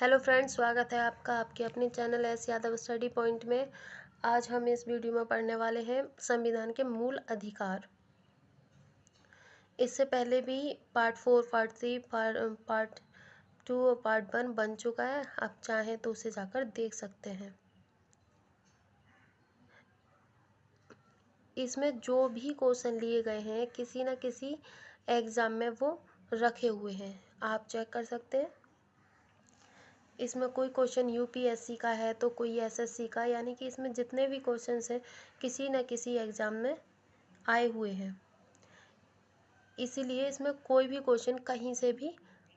Hello friends, स्वागत है आपका आपके अपने channel S Yadav study point में। आज हम इस वीडियो में पढ़ने वाले हैं संविधान के मूल अधिकार। इससे पहले भी पार्ट 4, पार्ट 3, पार्ट 2 और पार्ट 1 बन चुका है। आप चाहें तो उसे जाकर देख सकते हैं। इसमें जो भी क्वेश्चन लिए गए हैं किसी न किसी एग्ज़ाम में वो रखे हुए हैं, आप चेक कर सकते हैं। इसमें कोई क्वेश्चन यूपीएससी का है तो कोई एसएससी का, यानी कि इसमें जितने भी क्वेश्चंस हैं किसी न किसी एग्ज़ाम में आए हुए हैं। इसीलिए इसमें कोई भी क्वेश्चन कहीं से भी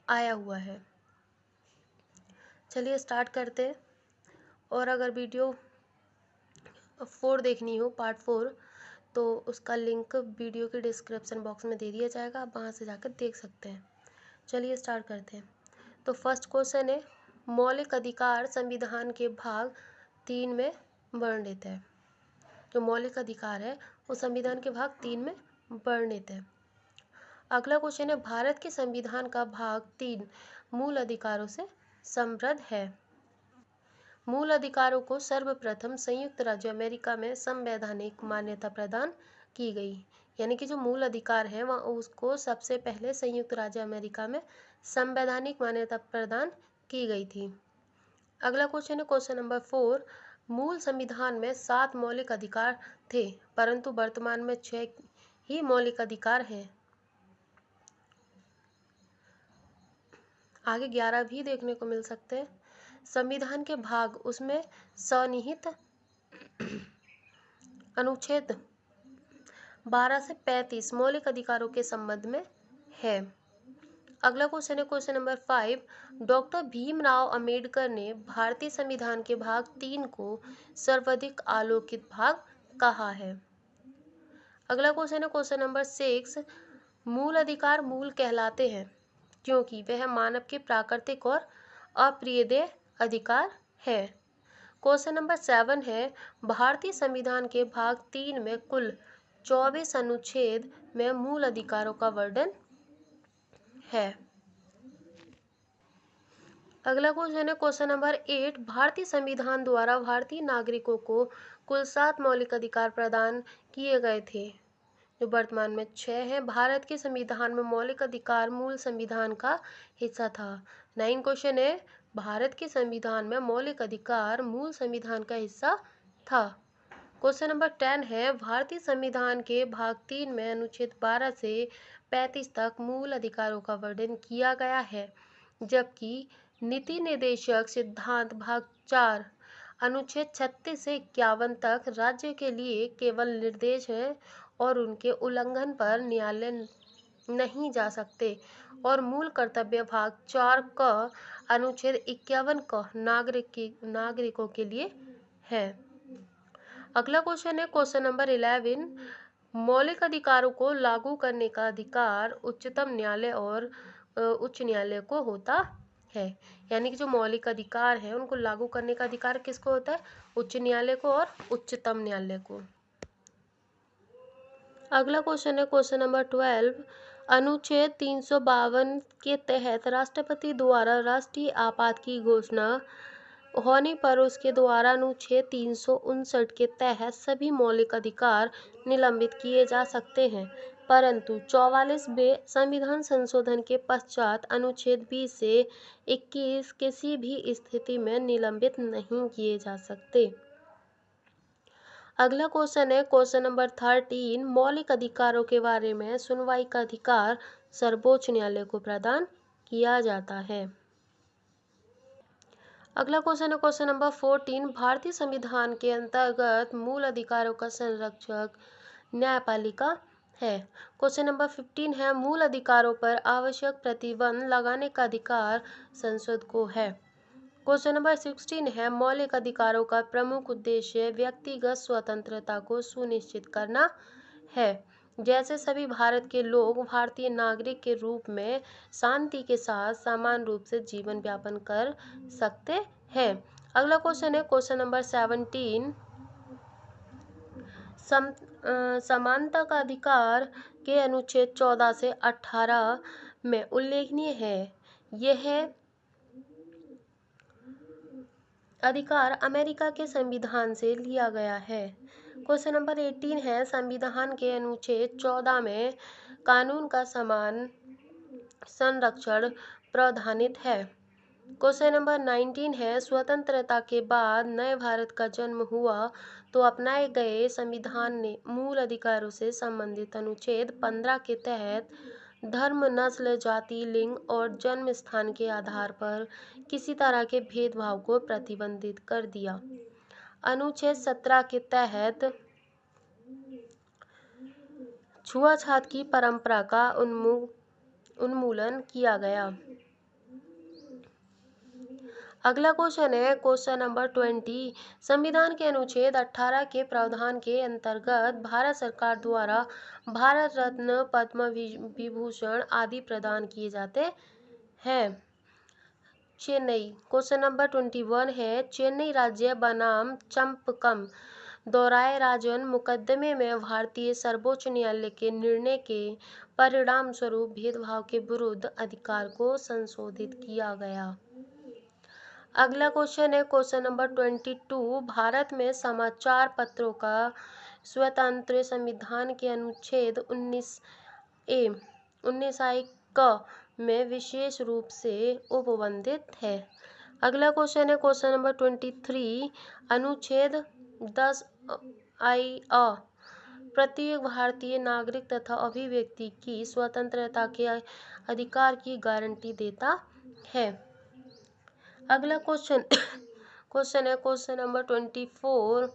आया हुआ है। चलिए स्टार्ट करते हैं। और अगर वीडियो 4 देखनी हो, पार्ट 4, तो उसका लिंक वीडियो के डिस्क्रिप्शन बॉक्स में दे दिया जाएगा, आप वहाँ से जाकर देख सकते हैं। चलिए स्टार्ट करते हैं। तो फर्स्ट क्वेश्चन है, मौलिक अधिकार संविधान के भाग 3 में वर्णित है। जो मौलिक अधिकार है वो संविधान के भाग 3 में वर्णित है। अगला क्वेश्चन है, भारत के संविधान का भाग 3 मूल अधिकारों से समृद्ध है। मूल अधिकारों को सर्वप्रथम संयुक्त राज्य अमेरिका में संवैधानिक मान्यता प्रदान की गई। यानी कि जो मूल अधिकार है वह उसको सबसे पहले संयुक्त राज्य अमेरिका में संवैधानिक मान्यता प्रदान की गई थी। अगला क्वेश्चन है क्वेश्चन नंबर 4, मूल संविधान में 7 मौलिक अधिकार थे परंतु वर्तमान में 6 ही मौलिक अधिकार हैं। आगे 11 भी देखने को मिल सकते हैं। संविधान के भाग उसमें सन्निहित अनुच्छेद 12 से 35 मौलिक अधिकारों के संबंध में है। अगला क्वेश्चन है question number 5, doctor Bhimrao Ambedkar ने भारतीय संविधान के भाग 3 को सर्वाधिक आलोकित भाग कहा है। अगला क्वेश्चन है क्वेश्चन नंबर 6, मूल अधिकार मूल कहलाते हैं क्योंकि वह मानव के प्राकृतिक और अप्रियदेय अधिकार है। क्वेश्चन नंबर 7 है, भारतीय संविधान के भाग 3 में कुल 24 अनुच्छेद में मूल अधिकारों का वर्णन है। अगला क्वेश्चन है क्वेश्चन नंबर 8, भारतीय संविधान द्वारा भारतीय नागरिकों को कुल 7 मौलिक अधिकार प्रदान किए गए थे जो वर्तमान में 6 हैं। भारत के संविधान में मौलिक अधिकार मूल संविधान का हिस्सा था। 9 क्वेश्चन है, भारत के संविधान में मौलिक अधिकार मूल संविधान का हिस्सा था। क्वेश्चन नंबर 10 है, भारतीय संविधान के भाग 3 में अनुच्छेद 12 से 35 तक मूल अधिकारों का वर्णन किया गया है, जबकि नीति निर्देशक सिद्धांत भाग 4 अनुच्छेद 36 से 51 तक राज्य के लिए केवल निर्देश हैं और उनके उल्लंघन पर न्यायालय नहीं जा सकते, और मूल कर्तव्य भाग 4 का अनुच्छेद 51 का नागरिकों के लिए है। अगला क्वेश्चन है क्वेश्चन नंबर 11, मौलिक अधिकारों को लागू करने का अधिकार उच्चतम न्यायालय और उच्च न्यायालय को होता है। यानी कि जो मौलिक अधिकार है उनको लागू करने का अधिकार किसको होता है? उच्च न्यायालय को और उच्चतम न्यायालय को। अगला क्वेश्चन है क्वेश्चन नंबर 12, अनुच्छेद 352 के तहत राष्ट्रपति द्वारा राष्ट्रीय आपात की घोषणा होने पर उसके द्वारा अनुच्छेद 359 के तहत सभी मौलिक अधिकार निलंबित किए जा सकते हैं, परंतु 44वें संविधान संशोधन के पश्चात अनुच्छेद 20 से 21 किसी भी स्थिति में निलंबित नहीं किए जा सकते। अगला क्वेश्चन है क्वेश्चन नंबर 13, मौलिक अधिकारों के बारे में सुनवाई का अधिकार सर्वोच्च न्यायालय को प्रदान किया जाता है। अगला क्वेश्चन है क्वेश्चन नंबर 14, भारतीय संविधान के अंतर्गत मूल अधिकारों का संरक्षक न्यायपालिका है। क्वेश्चन नंबर 15 है, मूल अधिकारों पर आवश्यक प्रतिबंध लगाने का अधिकार संसद को है। क्वेश्चन नंबर 16 है, मौलिक अधिकारों का प्रमुख उद्देश्य व्यक्तिगत स्वतंत्रता को सुनिश्चित करना है, जैसे सभी भारत के लोग भारतीय नागरिक के रूप में शांति के साथ समान रूप से जीवन यापन कर सकते हैं। अगला क्वेश्चन है क्वेश्चन नंबर 17, समानता का अधिकार के अनुच्छेद 14 से 18 में उल्लेखनीय है। यह अधिकार अमेरिका के संविधान से लिया गया है। क्वेश्चन नंबर 18 है, संविधान के अनुच्छेद 14 में कानून का समान संरक्षण प्रावधानित है। क्वेश्चन नंबर 19 है, स्वतंत्रता के बाद नए भारत का जन्म हुआ तो अपनाए गए संविधान ने मूल अधिकारों से संबंधित अनुच्छेद 15 के तहत धर्म, नस्ल, जाति, लिंग और जन्म स्थान के आधार पर किसी तरह के भेदभाव को प्रतिबंधित कर दिया। अनुच्छेद 17 के तहत छुआछूत की परंपरा का उन्मूलन किया गया। अगला क्वेश्चन है क्वेश्चन नंबर 20, संविधान के अनुच्छेद 18 के प्रावधान के अंतर्गत भारत सरकार द्वारा भारत रत्न, पद्म विभूषण आदि प्रदान किए जाते हैं। चेन्नई। क्वेश्चन नंबर 21 है, चेन्नई राज्य बनाम चंपकम दोराय राजन मुकदमे में भारतीय सर्वोच्च न्यायालय के निर्णय के परिणाम स्वरूप भेदभाव के विरुद्ध अधिकार को संशोधित किया गया। अगला क्वेश्चन है क्वेश्चन नंबर 22, भारत में समाचार पत्रों का स्वतंत्र संविधान के अनुच्छेद 19A क में विशेष रूप से उपबंधित है। अगला क्वेश्चन है क्वेश्चन नंबर 23, अनुच्छेद 10I अ प्रत्येक भारतीय नागरिक तथा अभिव्यक्ति की स्वतंत्रता के अधिकार की गारंटी देता है। अगला क्वेश्चन है क्वेश्चन नंबर 24,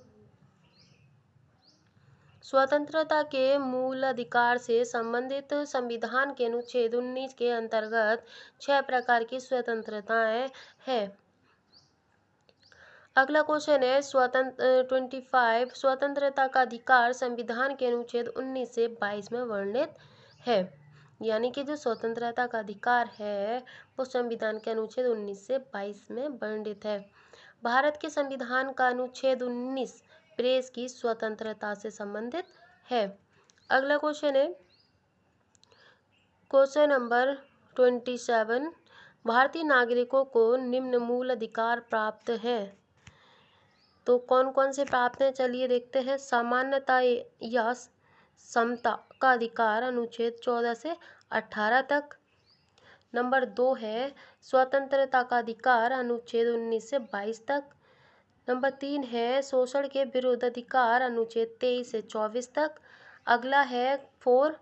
स्वतंत्रता के मूल अधिकार से संबंधित संविधान के अनुच्छेद 19 के अंतर्गत 6 प्रकार की स्वतंत्रताएं हैं। अगला क्वेश्चन है 25, स्वतंत्रता का अधिकार संविधान के अनुच्छेद 19 से 22 में वर्णित है। यानी कि जो स्वतंत्रता का अधिकार है वो संविधान के अनुच्छेद 19 से 22 में वर्णित है। भारत के संविधान का अनुच्छेद 19 प्रेस की स्वतंत्रता से संबंधित है। अगला क्वेश्चन है क्वेश्चन नंबर 27, भारतीय नागरिकों को निम्न मूल अधिकार प्राप्त हैं। तो कौन कौन से प्राप्त हैं, चलिए देखते हैं। समानता या समता का अधिकार अनुच्छेद 14 से 18 तक। नंबर 2 है स्वतंत्रता का अधिकार अनुच्छेद 19 से 22 तक। नंबर 3 है शोषण के विरुद्ध अधिकार अनुच्छेद 23 से 24 तक। अगला है 4,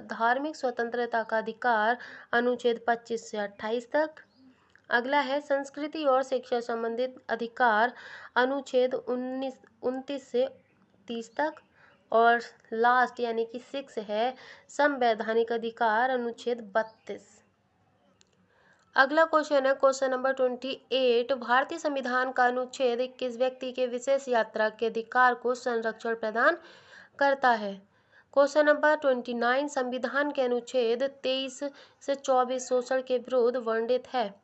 धार्मिक स्वतंत्रता का अधिकार अनुच्छेद 25 से 28 तक। अगला है संस्कृति और शिक्षा संबंधित अधिकार अनुच्छेद 29 से 30 तक। और लास्ट यानी कि 6 है संवैधानिक अधिकार अनुच्छेद 32। अगला क्वेश्चन है क्वेश्चन नंबर 28, भारतीय संविधान का अनुच्छेद 21 व्यक्ति के विशेष यात्रा के अधिकार को संरक्षण प्रदान करता है। क्वेश्चन नंबर 29, संविधान के अनुच्छेद 23 से 24 शोषण के विरुद्ध वर्णित है।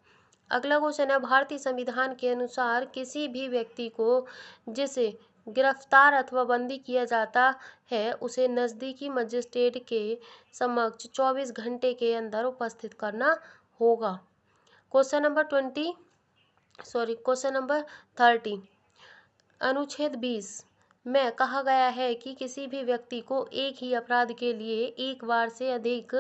अगला क्वेश्चन है भारतीय संविधान के अनुसार किसी भी व्यक्ति को जिसे गिरफ्तार अथवा बंदी किया जाता है उसे नज़दीकी मजिस्ट्रेट के समक्ष 24 घंटे के अंदर उपस्थित करना होगा। क्वेश्चन नंबर 30, अनुच्छेद 20 में कहा गया है कि किसी भी व्यक्ति को एक ही अपराध के लिए एक बार से अधिक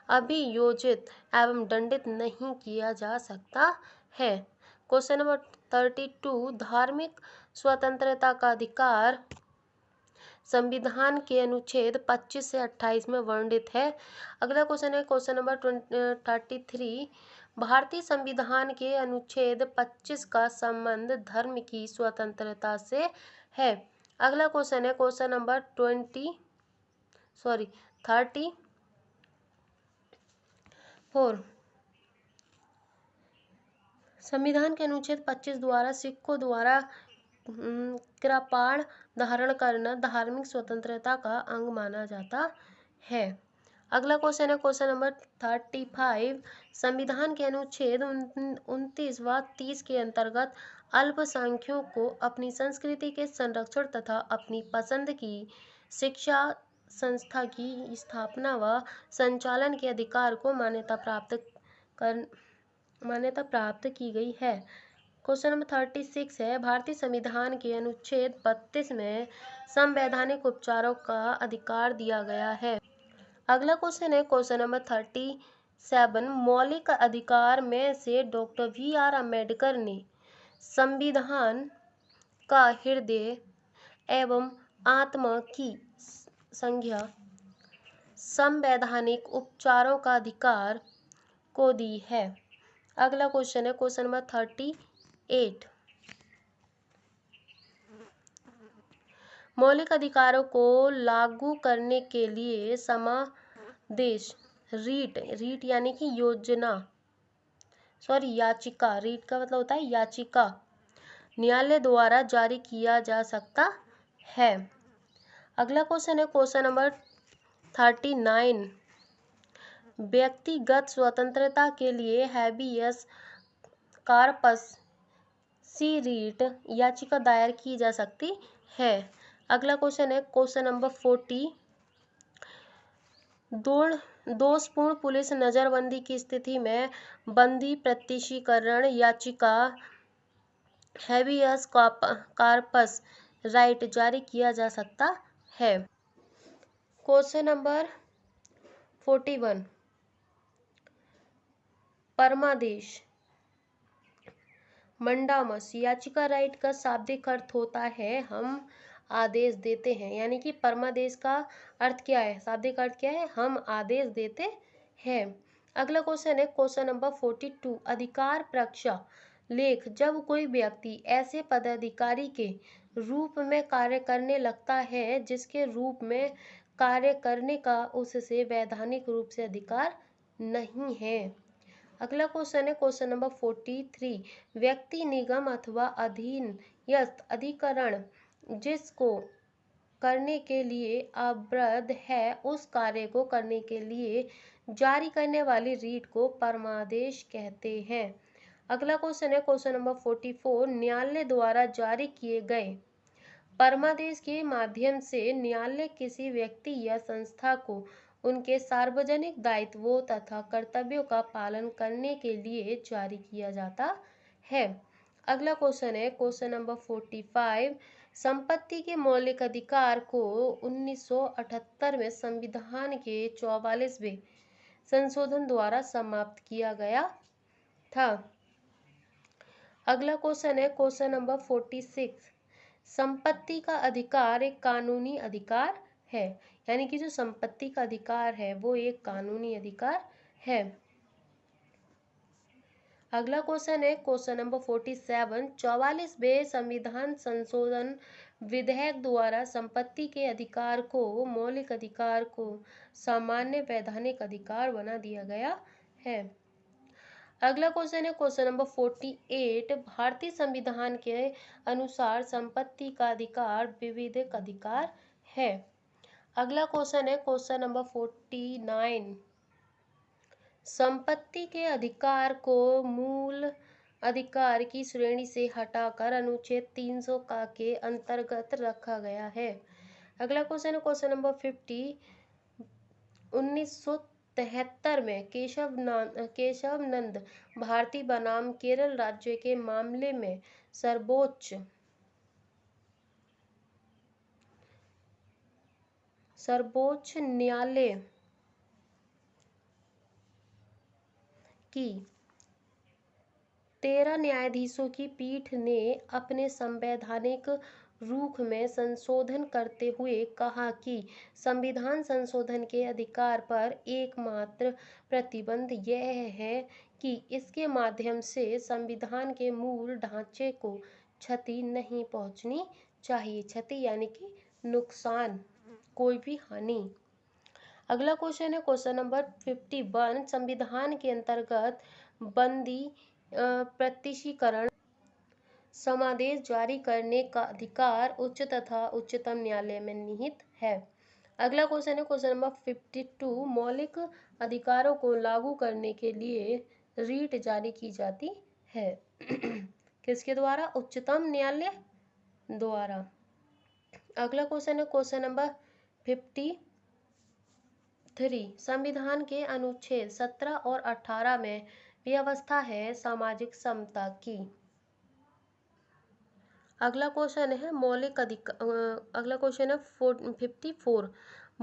अभियोजित एवं दंडित नहीं किया जा सकता है। क्वेश्चन नंबर 32, धार्मिक स्वतंत्रता का अधिकार संविधान के अनुच्छेद 25 से 28 में वर्णित है। अगला क्वेश्चन है क्वेश्चन नंबर 33, भारतीय संविधान के अनुच्छेद 25 का संबंध धर्म की स्वतंत्रता से है। अगला क्वेश्चन है क्वेश्चन नंबर 34, संविधान के अनुच्छेद 25 द्वारा सिखों द्वारा कृपाण धारण करना धार्मिक स्वतंत्रता का अंग माना जाता है। अगला क्वेश्चन है क्वेश्चन नंबर 35, संविधान के अनुच्छेद 29 व 30 के अंतर्गत अल्पसंख्यकों को अपनी संस्कृति के संरक्षण तथा अपनी पसंद की शिक्षा संस्था की स्थापना व संचालन के अधिकार को मान्यता प्राप्त की गई है। क्वेश्चन नंबर 36 है, भारतीय संविधान के अनुच्छेद 32 में संवैधानिक उपचारों का अधिकार दिया गया है। अगला क्वेश्चन है क्वेश्चन नंबर 37, मौलिक अधिकार में से डॉक्टर BR अम्बेडकर ने संविधान का हृदय एवं आत्मा की संज्ञा संवैधानिक उपचारों का अधिकार को दी है। अगला क्वेश्चन है क्वेश्चन नंबर 38, मौलिक अधिकारों को लागू करने के लिए समादेश रीट यानी कि याचिका, रीट का मतलब होता है याचिका, न्यायालय द्वारा जारी किया जा सकता है। अगला क्वेश्चन है क्वेश्चन नंबर 39, व्यक्तिगत स्वतंत्रता के लिए हैबियस कॉर्पस रीट याचिका दायर की जा सकती है। अगला क्वेश्चन है क्वेश्चन नंबर 40, दोषपूर्ण पुलिस नजरबंदी की स्थिति में बंदी प्रत्यक्षीकरण याचिका हैबियस कॉर्पस राइट जारी किया जा सकता है। क्वेश्चन नंबर 41, परमादेश मंडामस याचिका राइट का शाब्दिक अर्थ होता है हम आदेश देते हैं, यानी कि परमादेश का अर्थ क्या है, शाब्दिक अर्थ क्या है, हम आदेश देते हैं। अगला क्वेश्चन है क्वेश्चन नंबर 42, अधिकार परीक्षा लेख, जब कोई व्यक्ति ऐसे पदाधिकारी के रूप में कार्य करने लगता है जिसके रूप में कार्य करने का उससे वैधानिक रूप से अधिकार नहीं है। अगला क्वेश्चन है क्वेश्चन नंबर 43, व्यक्ति, निगम अथवा अधीनस्थ अधिकरण जिसको करने के लिए अवरुद्ध है उस कार्य को करने के लिए जारी करने वाली रीट को परमादेश कहते हैं। अगला क्वेश्चन है क्वेश्चन नंबर 44, न्यायालय द्वारा जारी किए गए परमादेश के माध्यम से न्यायालय किसी व्यक्ति या संस्था को उनके सार्वजनिक दायित्वों तथा कर्तव्यों का पालन करने के लिए जारी किया जाता है। अगला क्वेश्चन है क्वेश्चन नंबर 45, संपत्ति के मौलिक अधिकार को 1978 में संविधान के 44वें संशोधन द्वारा समाप्त किया गया था। अगला क्वेश्चन है क्वेश्चन नंबर 46, संपत्ति का अधिकार एक कानूनी अधिकार है, यानी कि जो संपत्ति का अधिकार है वो एक कानूनी अधिकार है। अगला क्वेश्चन है क्वेश्चन नंबर 47, 44वें संविधान संशोधन विधेयक द्वारा संपत्ति के अधिकार को मौलिक अधिकार को सामान्य वैधानिक अधिकार बना दिया गया है। अगला क्वेश्चन है क्वेश्चन नंबर 48, भारतीय संविधान के अनुसार संपत्ति का अधिकार विविधिक अधिकार है। अगला क्वेश्चन है क्वेश्चन नंबर 49, संपत्ति के अधिकार को मूल अधिकार की श्रेणी से हटाकर अनुच्छेद 300 का के अंतर्गत रखा गया है। अगला क्वेश्चन है क्वेश्चन नंबर 50, 1973 में केशवानंद भारती बनाम केरल राज्य के मामले में सर्वोच्च न्यायालय की 13 न्यायाधीशों की पीठ ने अपने संवैधानिक रुख में संशोधन करते हुए कहा कि संविधान संशोधन के अधिकार पर एकमात्र प्रतिबंध यह है कि इसके माध्यम से संविधान के मूल ढांचे को क्षति नहीं पहुंचनी चाहिए। क्षति यानी कि नुकसान, कोई भी हानि। अगला क्वेश्चन है क्वेश्चन नंबर 51, संविधान के अंतर्गत बंदी प्रत्यक्षीकरण समादेश जारी करने का अधिकार उच्च तथा उच्चतम न्यायालय में निहित है। अगला क्वेश्चन है क्वेश्चन नंबर 52, मौलिक अधिकारों को लागू करने के लिए रीट जारी की जाती है किसके द्वारा, उच्चतम न्यायालय द्वारा। अगला क्वेश्चन है क्वेश्चन नंबर 53, संविधान के अनुच्छेद 17 और 18 में व्यवस्था है सामाजिक समता की। अगला क्वेश्चन है अगला क्वेश्चन है 54।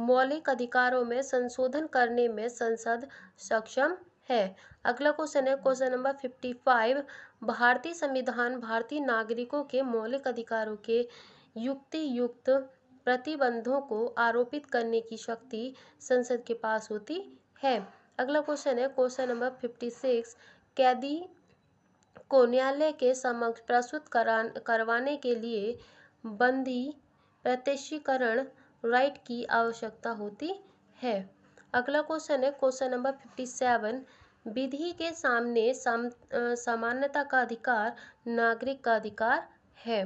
मौलिक अधिकारों में संशोधन करने में संसद सक्षम है। अगला क्वेश्चन है क्वेश्चन नंबर 55। भारतीय संविधान भारतीय नागरिकों के मौलिक अधिकारों के युक्ति युक्त प्रतिबंधों को आरोपित करने की शक्ति संसद के पास होती है। अगला क्वेश्चन है क्वेश्चन नंबर 56। कैदी को न्यायालय के समक्ष प्रस्तुत करवाने के लिए बंदी प्रत्यक्षीकरण राइट की आवश्यकता होती है। अगला क्वेश्चन है क्वेश्चन नंबर 57। विधि के सामने समानता का अधिकार नागरिक का अधिकार है।